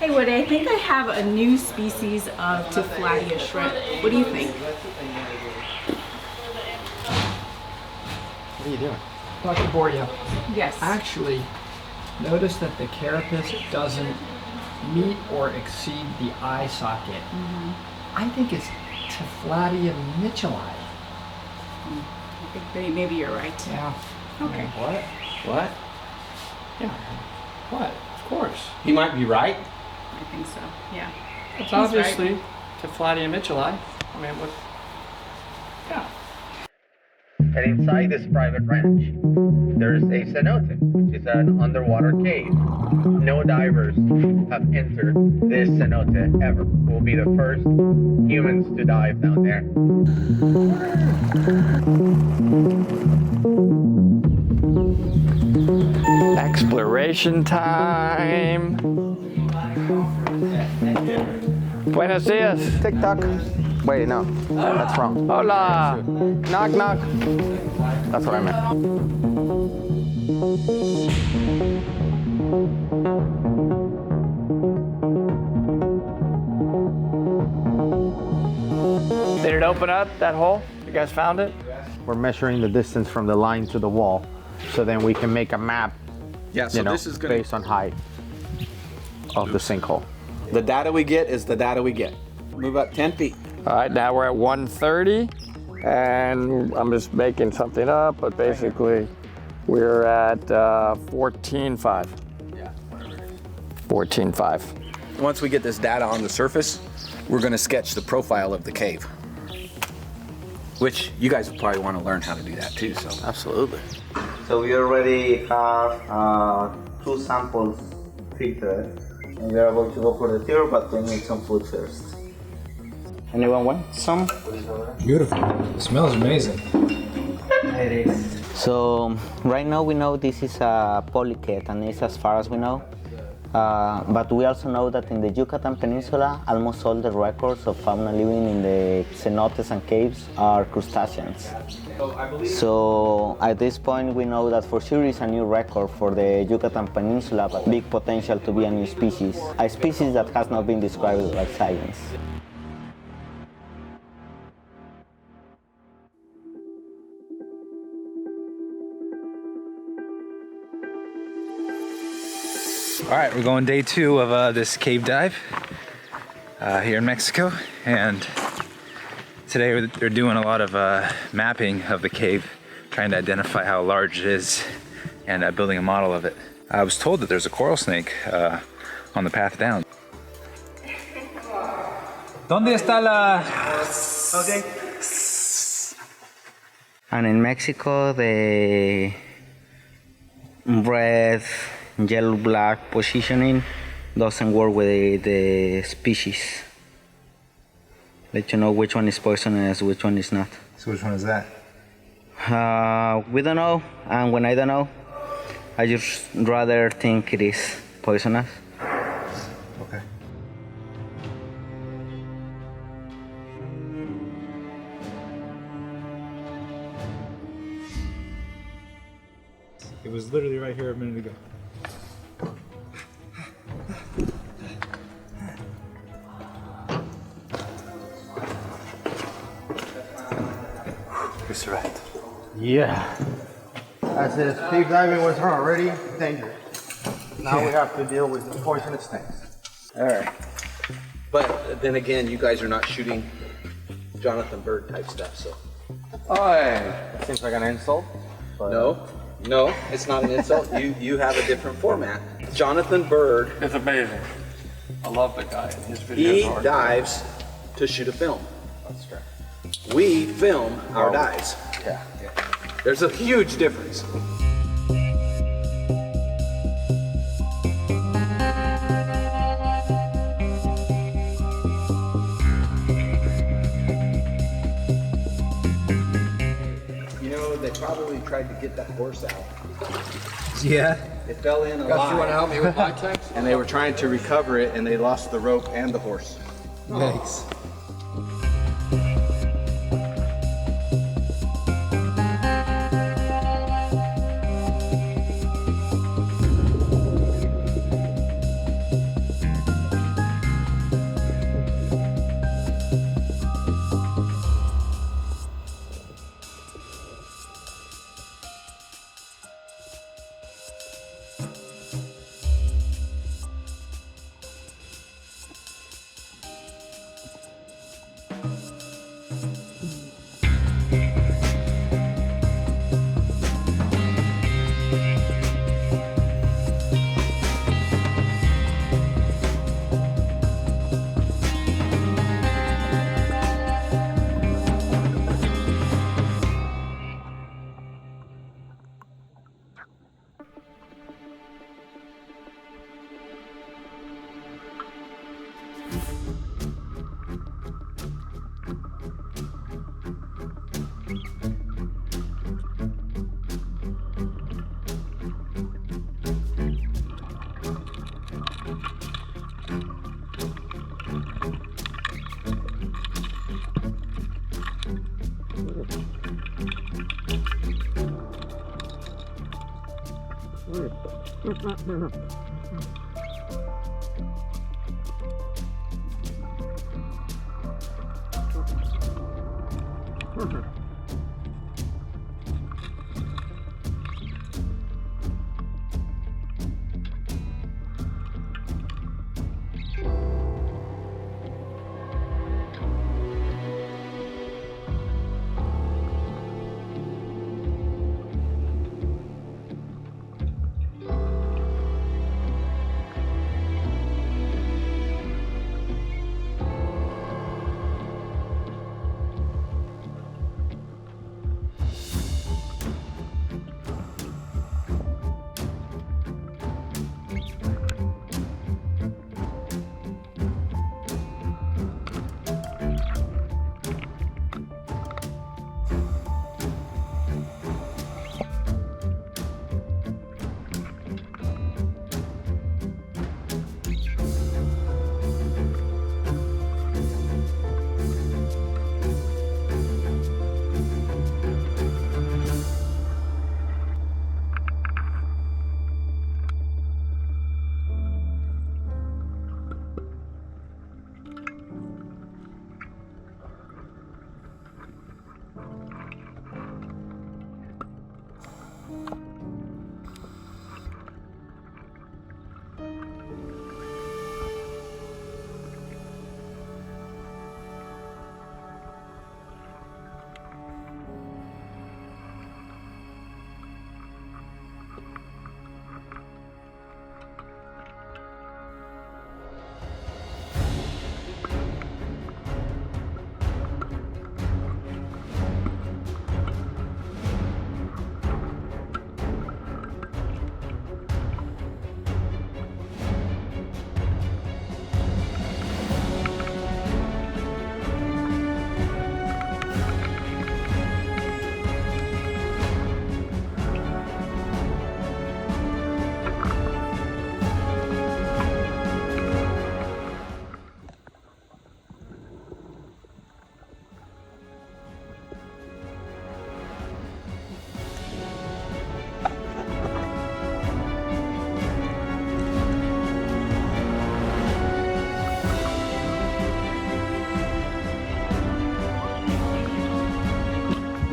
Hey Woody, I think I have a new species of Tiflatia shrimp. What do you think? What are you doing? Dr. Borja. Yes. Actually, notice that the carapace doesn't meet or exceed the eye socket. I think it's Tiflatia mitchellii. I think maybe you're right. Yeah. Okay. What? What? Yeah. What? Of course. He might be right. I think so. Yeah. It's He's obviously right. Tiflatia mitchellii. I mean, what? Yeah. And inside this private ranch, there's a cenote, which is an underwater cave. No divers have entered this cenote ever. We'll be the first humans to dive down there. Exploration time. Buenos dias. TikTok. Wait, no, that's wrong. Hola. Knock, knock. That's what I meant. Did it open up, that hole? You guys found it? We're measuring the distance from the line to the wall, so then we can make a map, Yeah, so this is gonna... based on height of the sinkhole. The data we get is the data we get. Move up 10 feet. All right, now we're at 130, and I'm just making something up, but basically we're at 14.5. Yeah. 14.5. Once we get this data on the surface, we're gonna sketch the profile of the cave. Which you guys probably want to learn how to do that too, so. Absolutely. So we already have 2 samples filtered, and we are about to go for the third, but we need some food first. Anyone want some? Beautiful. It smells amazing. It is. So right now we know this is a polychaete, and it's as far as we know. But we also know that in the Yucatan Peninsula, almost all the records of fauna living in the cenotes and caves are crustaceans. So at this point, we know that for sure it's a new record for the Yucatan Peninsula, but big potential to be a new species, a species that has not been described by science. All right, we're going day 2 of this cave dive here in Mexico, and today they're doing a lot of mapping of the cave, trying to identify how large it is and building a model of it. I was told that there's a coral snake on the path down. ¿Dónde está la...? Okay. And in Mexico, the red, yellow, black positioning doesn't work with the species. Let you know which one is poisonous, which one is not. So which one is that? We don't know, and when I don't know, I just rather think it is poisonous. Okay. It was literally right here a minute ago. We survived. Yeah. As if cave diving was already dangerous. Now we have to deal with poisonous things. All right. But then again, you guys are not shooting Jonathan Bird type stuff, so. Oh, it seems like an insult. But No, it's not an insult. You have a different format. Jonathan Bird, It's amazing. I love the guy. His he videos are dives to shoot a film. That's true. We film our dives. Yeah. There's a huge difference. You know, they probably tried to get that horse out. Yeah. It fell in alive. Gus, you want to help me with my tanks? And they were trying to recover it, and they lost the rope and the horse. Thanks.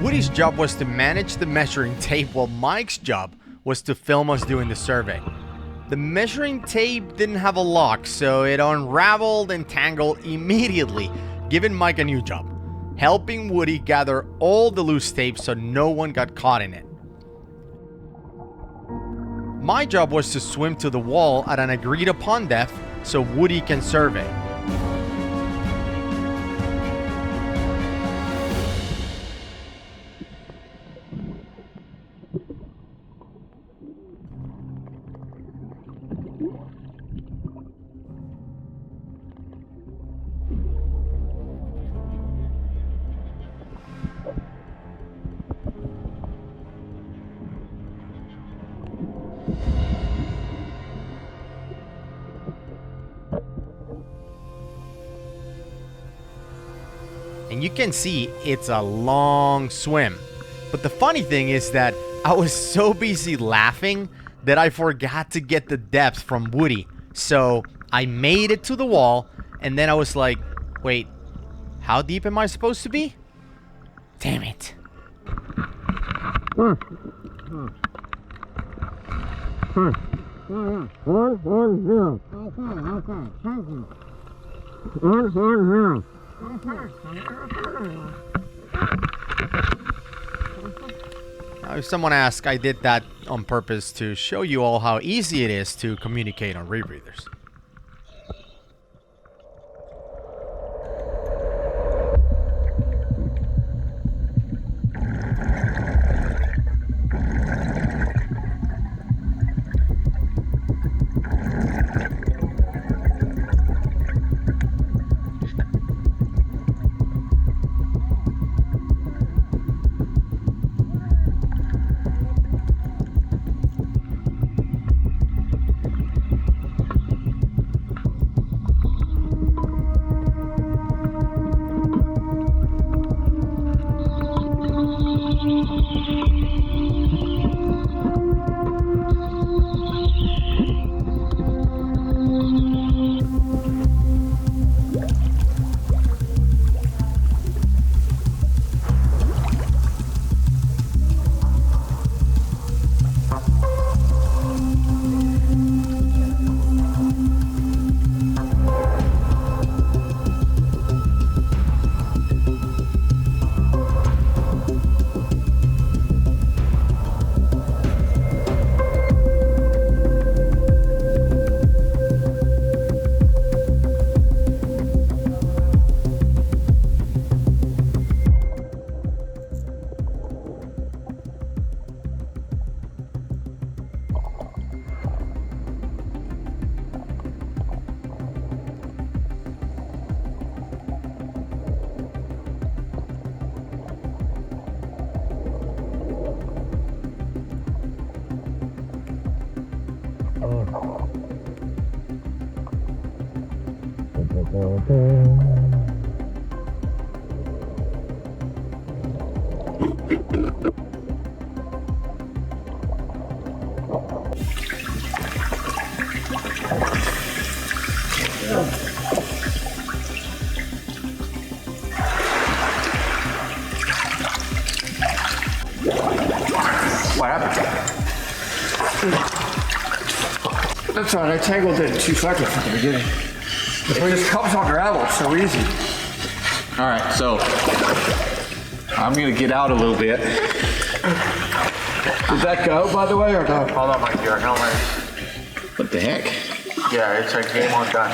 Woody's job was to manage the measuring tape while Mike's job was to film us doing the survey. The measuring tape didn't have a lock, so it unraveled and tangled immediately, giving Mike a new job, helping Woody gather all the loose tape so no one got caught in it. My job was to swim to the wall at an agreed upon depth so Woody can survey. And you can see it's a long swim. But the funny thing is that I was so busy laughing that I forgot to get the depth from Woody. So I made it to the wall, and then I was like, wait, how deep am I supposed to be? Damn it. Now, if someone asks, I did that on purpose to show you all how easy it is to communicate on rebreathers. What happened? That's all right. I tangled it in 2 seconds at the beginning. It just comes on gravel. It's so easy. All right, so I'm gonna get out a little bit. Did that go, by the way, or no? Hold on, Mike, your helmet. What the heck? Yeah, it's a game on done.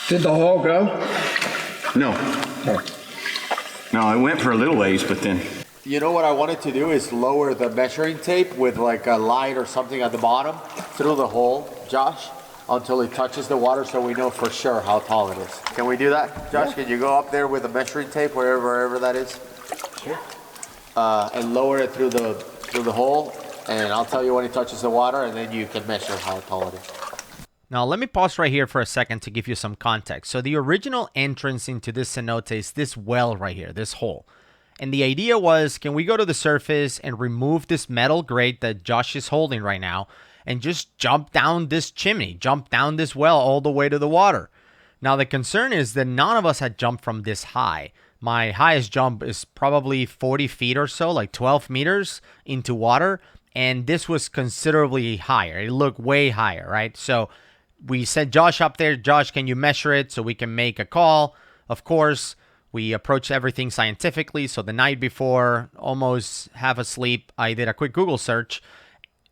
Did the hole go? No. No, I went for a little ways, but then. You know what I wanted to do is lower the measuring tape with like a light or something at the bottom through the hole, Josh, until it touches the water so we know for sure how tall it is. Can we do that? Josh, yeah. Can you go up there with the measuring tape, wherever that is? Sure. And lower it through the hole, and I'll tell you when it touches the water, and then you can measure how tall it is. Now, let me pause right here for a second to give you some context. So the original entrance into this cenote is this well right here, this hole. And the idea was, can we go to the surface and remove this metal grate that Josh is holding right now and just jump down this chimney, jump down this well all the way to the water? Now, the concern is that none of us had jumped from this high. My highest jump is probably 40 feet or so, like 12 meters into water. And this was considerably higher. It looked way higher, right? So we sent Josh up there. Josh, can you measure it so we can make a call? Of course, we approached everything scientifically. So the night before, almost half asleep, I did a quick Google search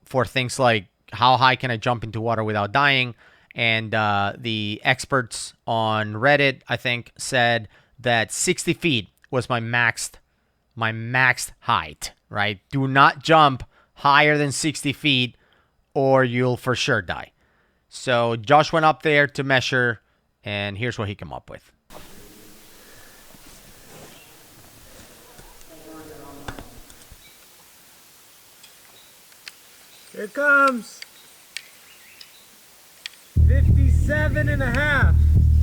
for things like how high can I jump into water without dying? And the experts on Reddit, I think, said that 60 feet was my maxed height, right? Do not jump higher than 60 feet or you'll for sure die. So Josh went up there to measure, and here's what he came up with. Here it comes. 57 and a half.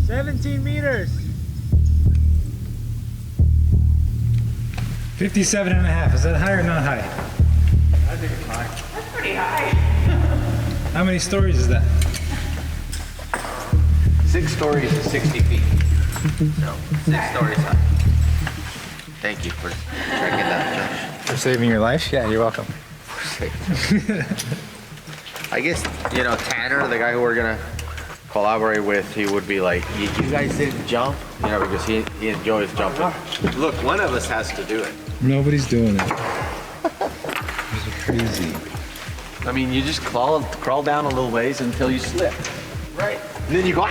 17 meters. 57 and a half. Is that high or not high? I think it's high. That's pretty high. How many stories is that? 6 stories is 60 feet. No, 6 stories high. Thank you for checking that, Josh. For saving your life? Yeah, you're welcome. I guess, you know, Tanner, the guy who we're gonna collaborate with, he would be like, you guys didn't jump? You know, because he enjoys jumping. Look, one of us has to do it. Nobody's doing it. This is crazy. I mean, you just crawl down a little ways until you slip. Right. And then you go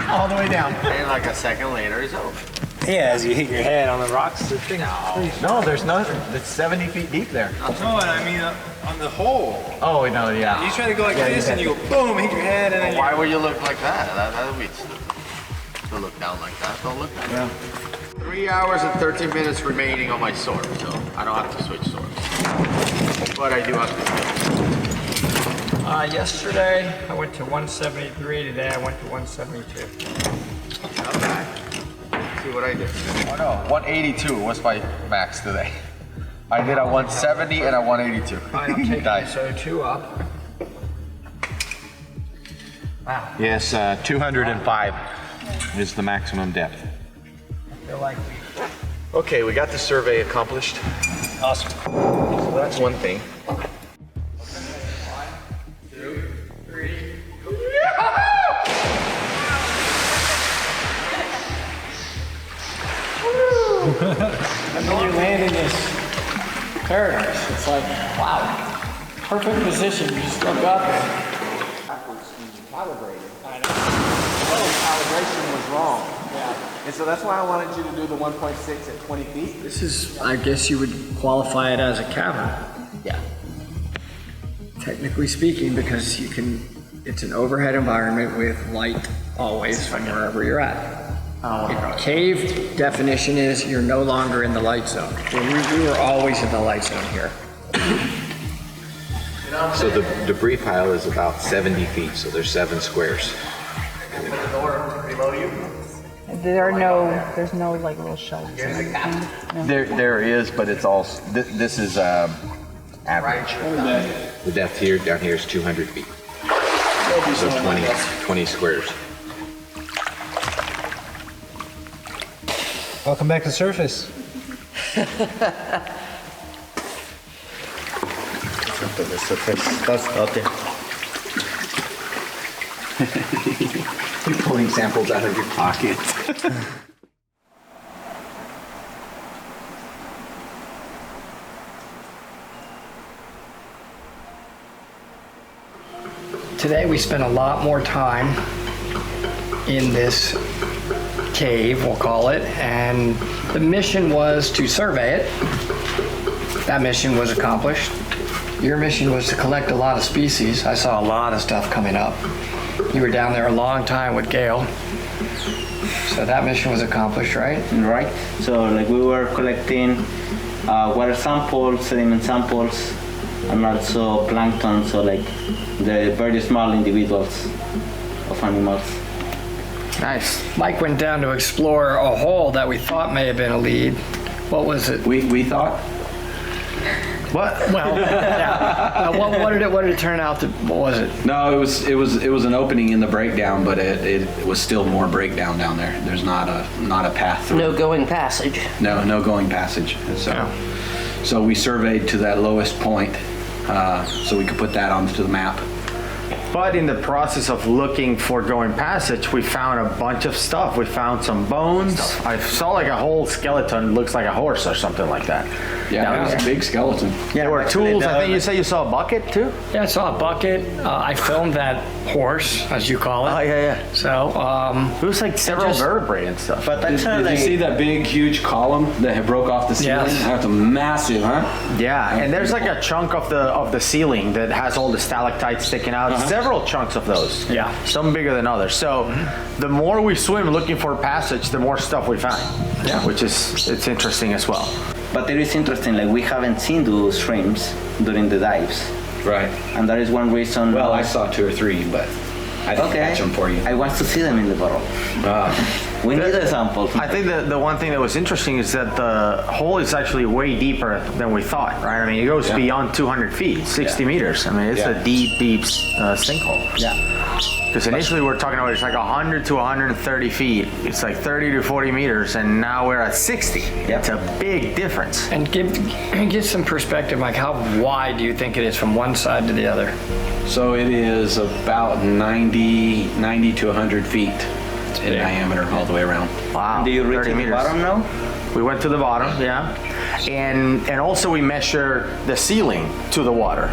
all the way down. And like a second later, it's over. Yeah, as you hit your head on the rocks, the thing. No, there's nothing. It's 70 feet deep there. No, and I mean on the hole. Oh, no, yeah. You try to go like this, and you go boom, hit your head, and then Why would you look like that? That would be stupid. To look down like that. Don't look like that. 3 hours and 13 minutes remaining on my sword, so I don't have to switch swords. But I do have to switch. Yesterday I went to 173. Today I went to 172. Okay. See what I did. Oh, no. 182 was my max today. I did a 170 and a 182. I'm taking Died. so 2 up. Wow. Yes, 205 is the maximum depth. I feel like Okay, we got the survey accomplished. awesome. So that's one thing. And then you land in this paradise. It's like, wow, perfect position. You just look up and Calibrated. I know. Oh, calibration was wrong. Yeah. And so that's why I wanted you to do the 1.6 at 20 feet. this is, I guess you would qualify it as a cavern. Yeah. Technically speaking, because you can, it's an overhead environment with light always from wherever you're at. Cave definition is you're no longer in the light zone. We were always in the light zone here. So the debris pile is about 70 feet, so there's 7 squares. The door below There's no like little shelves. No. There is, but it's all. This is average. The depth here down here is 200 feet. So 20 squares. Welcome back to surface. You're pulling samples out of your pocket. Today we spent a lot more time in this cave, we'll call it, and the mission was to survey it. That mission was accomplished. Your mission was to collect a lot of species. I saw a lot of stuff coming up. You were down there a long time with Gail. So that mission was accomplished, right? Right. So like we were collecting water samples, sediment samples, and also plankton, so like the very small individuals of animals. Nice. Mike went down to explore a hole that we thought may have been a lead. What was it? We thought. What? Well, yeah. What did it turn out to? What was it? No, it was an opening in the breakdown, but it was still more breakdown down there. There's not a path through. No going passage. No going passage. So we surveyed to that lowest point, so we could put that onto the map. But in the process of looking for going passage, we found a bunch of stuff. We found some bones. I saw like a whole skeleton, looks like a horse or something like that. Yeah, it was a big skeleton. Yeah, there were tools. I think you said you saw a bucket too? Yeah, I saw a bucket. I filmed that horse, as you call it. Oh, yeah. So, it was like several vertebrae and stuff. But Did you see that big, huge column that had broke off the ceiling? Yes. That's a massive, huh? Yeah, and there's like a chunk of the ceiling that has all the stalactites sticking out. Several chunks of those. Yeah. Some bigger than others. So the more we swim looking for passage, the more stuff we find. Yeah. Which it's interesting as well. But it is interesting, like we haven't seen those shrimps during the dives. Right. And that is one reason. Well, I saw 2 or 3, but I didn't catch them for you. I want to see them in the bottle. We need a sample. I think the one thing that was interesting is that the hole is actually way deeper than we thought, right? I mean, it goes beyond 200 feet, 60 meters. I mean, it's a deep sinkhole. Yeah. Because initially we were talking about it's like 100 to 130 feet. It's like 30 to 40 meters, and now we're at 60. It's a big difference. and give some perspective, Mike. How wide do you think it is from one side to the other? So it is about 90 to 100 feet in diameter all the way around. Wow. Do you reach 30 the meters. bottom now? We went to the bottom, yeah. And also we measured the ceiling to the water.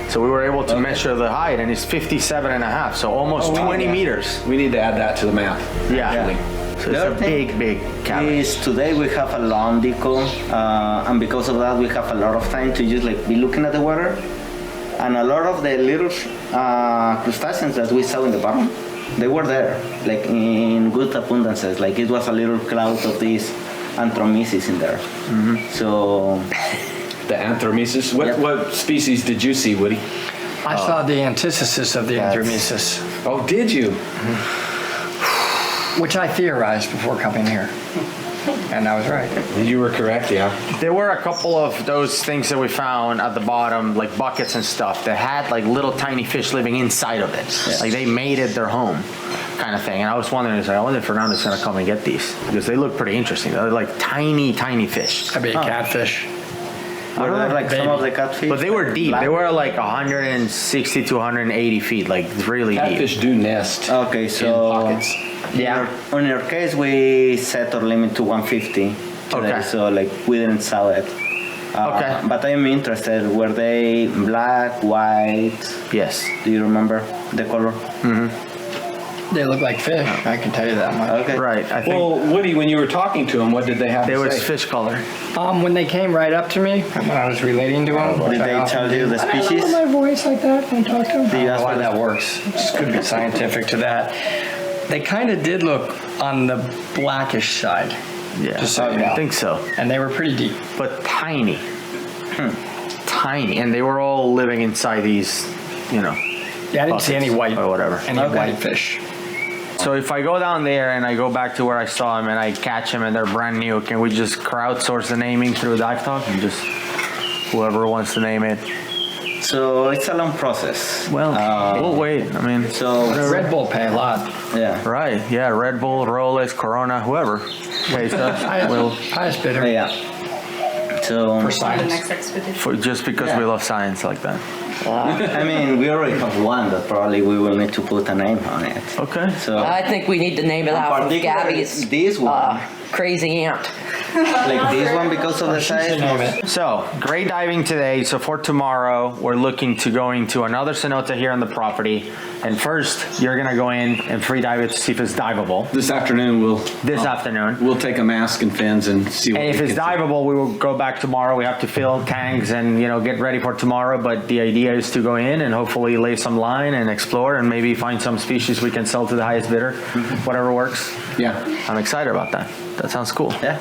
So we were able to measure the height, and it's 57.5, so almost 20 meters. We need to add that to the map. Yeah. So it's a big cavern. Is today we have a long deco, and because of that we have a lot of time to just like be looking at the water, and a lot of the little crustaceans that we saw in the bottom, they were there, like in good abundances. Like it was a little cloud of these Anthromesis in there. So. The Anthromesis? What species did you see, Woody? I saw the antithesis of the Anthromesis, Oh, did you? which I theorized before coming here. And I was right. You were correct, yeah. There were a couple of those things that we found at the bottom, like buckets and stuff, that had like little tiny fish living inside of it. Like they made it their home, kind of thing. And I was wondering, I wonder if Fernando's gonna come and get these, because they look pretty interesting. They're like tiny fish. That'd be a catfish. Were there like some of the catfish? But they were deep. They were like 160 to 180 feet, like really Catfish deep. do nest Okay, in so pockets. Yeah. on your case, we set our limit to 150 today, Okay. so like we didn't sell it. Okay. But I'm interested. Were they black, white? Yes. Do you remember the color? They look like fish, I can tell you that much. Okay. Right. I think Well, Woody, when you were talking to them, what did they have they to was say? fish color. When they came right up to me, when I was relating to them, Did they tell you the species? my voice like that when I talk to them. I don't know ask why for that works. It just could be scientific to that. They kind of did look on the blackish side. Yeah. Just so you know. I think so. And they were pretty deep. But tiny. Tiny. And they were all living inside these, Yeah, I didn't see any buckets white or whatever. Any white fish. So if I go down there and I go back to where I saw them and I catch them and they're brand new, can we just crowdsource the naming through Dive Talk and just whoever wants to name it? So it's a long process. Well, we'll wait. I mean, So Red Bull pay a lot. yeah. right? Yeah, Red Bull, Rolex, Corona, whoever pays us. We'll, Highest bidder. Yeah. So For science. Next expedition. just because we love science like that. I mean, we already have one that probably we will need to put a name on it. Okay. So I think we need to name it after particularly Gabby's this one. crazy aunt. Like this one because of the size. So, great diving today. So for tomorrow, we're looking to going to another cenote here on the property. And first, you're gonna go in and free dive it to see if it's diveable. This afternoon, we'll take a mask and fins and see what And if we it's can see. diveable, we will go back tomorrow. We have to fill tanks and, you know, get ready for tomorrow. But the idea is to go in and hopefully lay some line and explore and maybe find some species we can sell to the highest bidder, whatever works. Yeah. I'm excited about that. That sounds cool. Yeah.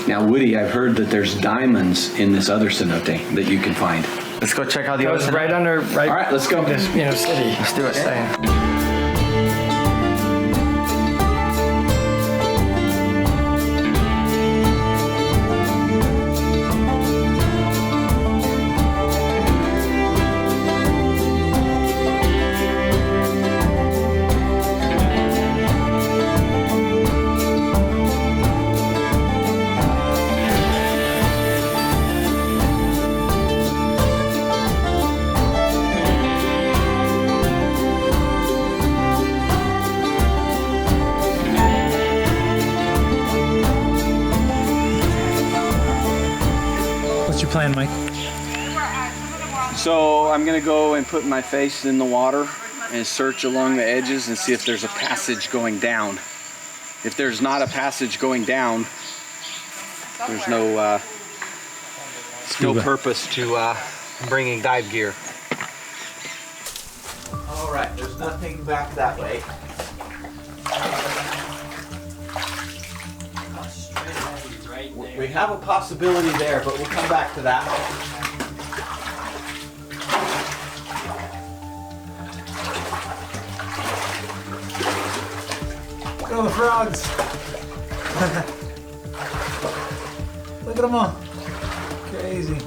Now, Woody, I've heard that there's diamonds in this other cenote that you can find. Let's go check out the It other was cenote. right under, right. All right, let's go. This, city. Let's do it. What's your plan, Mike? So I'm gonna go and put my face in the water and search along the edges and see if there's a passage going down. If there's not a passage going down, there's no purpose to bringing dive gear. All right, there's nothing back that way. We have a possibility there, but we'll come back to that. Look at all the frogs. Look at them all. Crazy.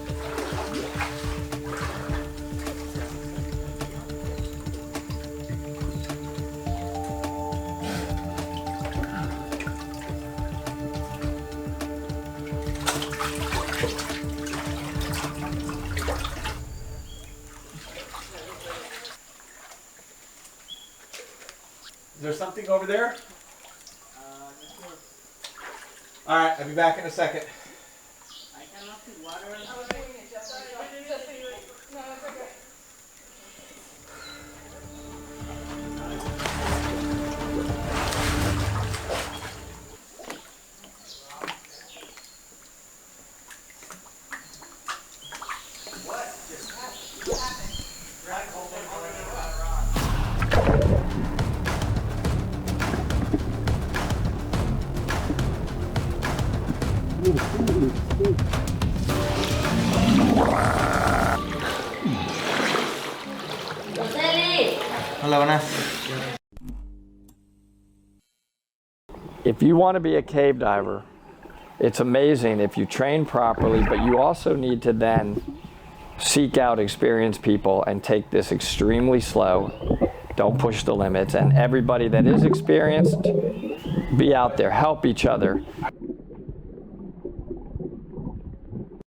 Is there something over there? All right, I'll be back in a second. Hola, buenas. If you want to be a cave diver, it's amazing if you train properly, but you also need to then seek out experienced people and take this extremely slow. Don't push the limits. And everybody that is experienced, be out there, help each other.